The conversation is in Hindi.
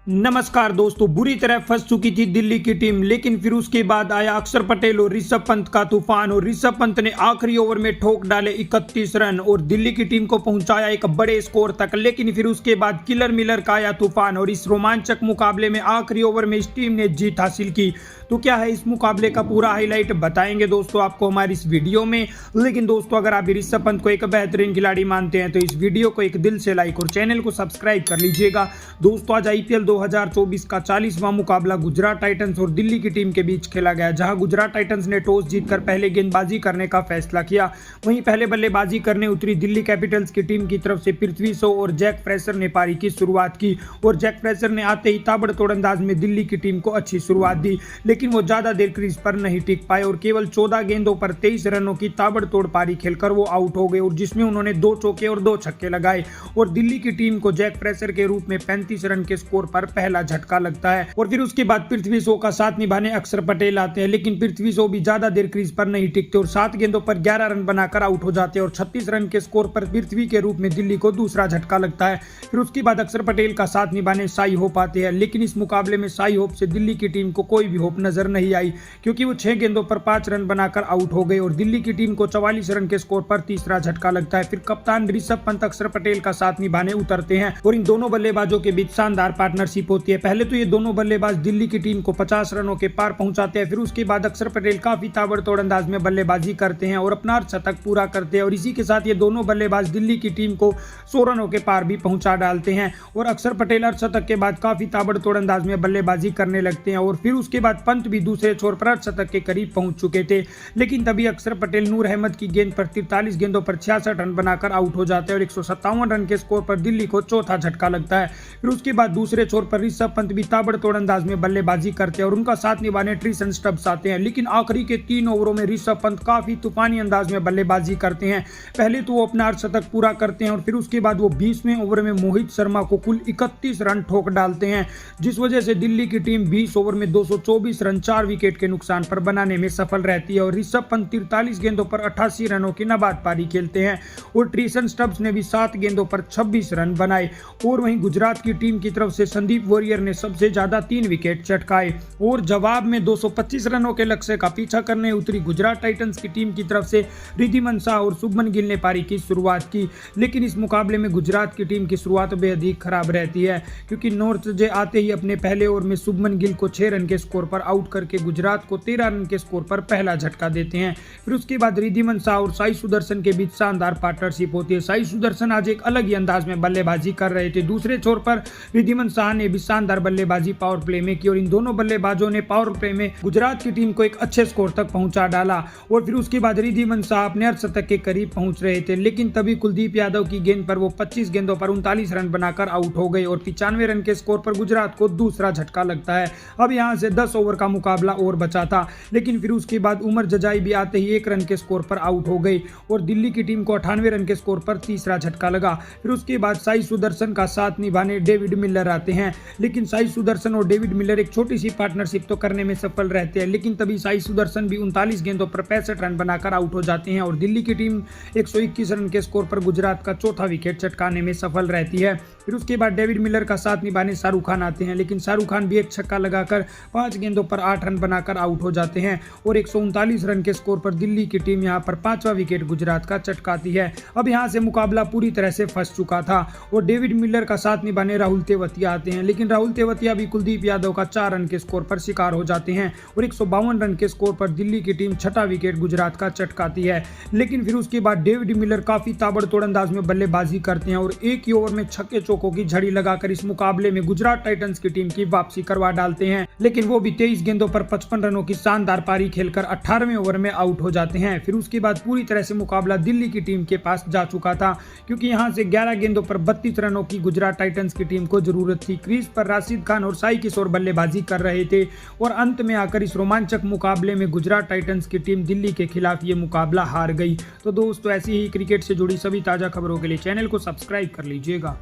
नमस्कार दोस्तों, बुरी तरह फंस चुकी थी दिल्ली की टीम, लेकिन फिर उसके बाद आया अक्षर पटेल और ऋषभ पंत का तूफान। और ऋषभ पंत ने आखिरी ओवर में ठोक डाले 31 रन और दिल्ली की टीम को पहुंचाया एक बड़े स्कोर तक। लेकिन फिर उसके बाद किलर मिलर का आया तूफान और इस रोमांचक मुकाबले में आखिरी ओवर में इस टीम ने जीत हासिल की। तो क्या है इस मुकाबले का पूरा हाईलाइट बताएंगे दोस्तों आपको हमारी इस वीडियो में। लेकिन दोस्तों, अगर आप ऋषभ पंत को एक बेहतरीन खिलाड़ी मानते हैं तो इस वीडियो को एक दिल से लाइक और चैनल को सब्सक्राइब कर लीजिएगा। दोस्तों, आज आईपीएल 2024 का 40वां मुकाबला गुजरात टाइटंस और दिल्ली की टीम के बीच खेला गया, जहां गुजरात टाइटंस ने टॉस जीतकर पहले गेंदबाजी करने का फैसला किया। वहीं पहले बल्लेबाजी करने उतरी दिल्ली कैपिटल्स की टीम की तरफ से पृथ्वी शॉ और जैक फ्रेशर ने पारी की शुरुआत की और जैक फ्रेशर ने आते ही ताबड़तोड़ अंदाज में दिल्ली की टीम को अच्छी शुरुआत दी, लेकिन वो ज्यादा देर क्रीज पर नहीं टिक पाए और केवल 14 गेंदों पर 23 रनों की ताबड़तोड़ पारी खेलकर वो आउट हो गए, और जिसमें उन्होंने 2 चौके और 2 छक्के लगाए। और दिल्ली की टीम को जैक फ्रेशर के रूप में 35 रन के स्कोर पर पहला झटका लगता है। और फिर उसके बाद पृथ्वी शॉ का साथ निभाने अक्षर पटेल आते हैं, लेकिन पृथ्वी शॉ भी ज्यादा देर क्रीज पर नहीं टिकते और 7 गेंदों पर 11 रन बनाकर आउट हो जाते हैं। और 36 रन के स्कोर पर पृथ्वी के रूप में दिल्ली को दूसरा झटका लगता है। फिर उसके बाद अक्षर पटेल का साथ निभाने साई होप आते हैं, लेकिन इस मुकाबले में साई होप से दिल्ली की टीम को कोई भी होप नजर नहीं आई, क्योंकि वो 6 गेंदों पर 5 रन बनाकर आउट हो गए और दिल्ली की टीम को 44 रन के स्कोर पर तीसरा झटका लगता है। फिर कप्तान ऋषभ पंत अक्षर पटेल का साथ निभाने उतरते हैं और इन दोनों बल्लेबाजों के बीच शानदार पार्टनरशिप होती है। पहले तो ये दोनों बल्लेबाज दिल्ली की टीम को 50 रनों के पार पहुंचाते हैं। फिर उसके बाद अक्षर पटेल काफी ताबड़तोड़ अंदाज में बल्लेबाजी करते हैं और अपना अर्धशतक पूरा करते हैं, और इसी के साथ ये दोनों बल्लेबाज दिल्ली की टीम को 100 रनों के पार भी पहुंचा डालते हैं। और अक्षर पटेल अर्धशतक के बाद काफी ताबड़तोड़ अंदाज में बल्लेबाजी करने लगते हैं और फिर उसके बाद पंत भी दूसरे छोर पर अर्धशतक के करीब पहुंच चुके थे, लेकिन तभी अक्षर पटेल नूर अहमद की गेंद पर 43 गेंदों पर 66 रन बनाकर आउट हो जाते हैं और 157 रन के स्कोर पर दिल्ली को चौथा झटका लगता है। फिर उसके बाद दूसरे छोर पर ऋषभ पंत भी ताबड़तोड़ अंदाज में बल्लेबाजी करते हैं और उनका साथ निभाने ट्रीसन स्टब्स आते हैं, लेकिन आखिरी के 3 ओवरों में ऋषभ पंत काफी तूफानी अंदाज में बल्लेबाजी करते हैं। पहले तो वो अपना अर्धशतक पूरा करते हैं और फिर उसके बाद वो 20वें ओवर में मोहित शर्मा को कुल 31 रन ठोक डालते हैं, जिस वजह से दिल्ली की टीम 20 ओवर में 224 रन 4 विकेट के नुकसान पर बनाने में सफल रहती है। और ऋषभ पंत 43 गेंदों पर 88 रनों की नाबाद पारी खेलते हैं और ट्रीसन स्टब्स ने भी 7 गेंदों पर 26 रन बनाए। और वहीं गुजरात की टीम की तरफ से संदीप वॉरियर ने सबसे ज्यादा 3 विकेट चटकाए और जवाब में 225 रनों के लक्ष्य का पीछा करने उतरी गुजरात टाइटंस की टीम की तरफ से रिद्धिमान शाह और शुभमन गिल ने पारी की शुरुआत की। लेकिन इस मुकाबले में गुजरात की टीम की शुरुआत बेहद ही खराब रहती है, क्योंकि नॉर्थ जे आते ही अपने पहले ओवर में शुभमन गिल को 6 रन के स्कोर पर आउट करके गुजरात को 13 रन के स्कोर पर पहला झटका देते हैं। फिर उसके बाद रिद्धिमान शाह और साई सुदर्शन के बीच शानदार पार्टनरशिप होती है। साई सुदर्शन आज एक अलग ही अंदाज में बल्लेबाजी कर रहे थे। दूसरे छोर पर रिद्धिमान शाह ने भी शानदार बल्लेबाजी पावर प्ले में की और इन दोनों बल्लेबाजों ने पावर प्ले में गुजरात की टीम को एक अच्छे स्कोर तक पहुंचा डाला। और फिर उसके बाद रिद्धिमान शाह अपने अर्धशतक के करीब पहुंच रहे थे, लेकिन तभी कुलदीप यादव की गेंद पर वो 25 गेंदों पर 39 रन बनाकर आउट हो गए और 95 रन के स्कोर पर गुजरात को दूसरा झटका लगता है। अब यहां से 10 ओवर का मुकाबला और बचा था, लेकिन फिर उसके बाद उमर जजाई भी आते ही 1 रन के स्कोर पर आउट हो गई और दिल्ली की टीम को 98 रन के स्कोर पर तीसरा झटका लगा। फिर उसके बाद साई सुदर्शन का साथ निभाने डेविड मिलर आते हैं, लेकिन साई सुदर्शन और डेविड मिलर एक छोटी सी पार्टनरशिप तो करने में सफल रहते हैं, लेकिन तभी साई सुदर्शन भी 39 गेंदों पर 65 रन बनाकर आउट हो जाते हैं और दिल्ली की टीम 121 रन के स्कोर पर गुजरात का चौथा विकेट चटकाने में सफल रहती है। फिर उसके बाद डेविड मिलर का साथ निभाने शाहरुख खान आते हैं, लेकिन शाहरुख खान भी एक छक्का लगाकर 5 गेंदों पर 8 रन बनाकर आउट हो जाते हैं और 139 रन के स्कोर पर दिल्ली की टीम यहां पर 5वां विकेट गुजरात का चटकाती है। अब यहां से मुकाबला पूरी तरह से फंस चुका था और डेविड मिलर का साथ निभाने राहुल तेवतिया आते हैं, लेकिन राहुल तेवतिया भी कुलदीप यादव का 4 रन के स्कोर पर शिकार हो जाते हैं और 152 रन के स्कोर पर दिल्ली की टीम 6वां विकेट गुजरात का चटकाती है। लेकिन फिर उसके बाद डेविड मिलर काफी ताबड़तोड़ अंदाज में बल्लेबाजी करते हैं और एक ही ओवर में छक्के चौकों की झड़ी लगाकर इस मुकाबले में गुजरात टाइटंस की टीम की वापसी करवा डालते हैं, लेकिन वो भी 23 गेंदों पर 55 रनों की शानदार पारी खेलकर 18वें ओवर में आउट हो जाते हैं। फिर उसके बाद पूरी तरह से मुकाबला दिल्ली की टीम के पास जा चुका था, क्योंकि यहां से 11 गेंदों पर 32 रनों की गुजरात टाइटंस की टीम को जरूरत थी। क्रीज पर राशिद खान और साई किशोर बल्लेबाजी कर रहे थे और अंत में आकर इस रोमांचक मुकाबले में गुजरात टाइटंस की टीम दिल्ली के खिलाफ ये मुकाबला हार गई। तो दोस्तों, ऐसी ही क्रिकेट से जुड़ी सभी ताजा खबरों के लिए चैनल को सब्सक्राइब कर लीजिएगा।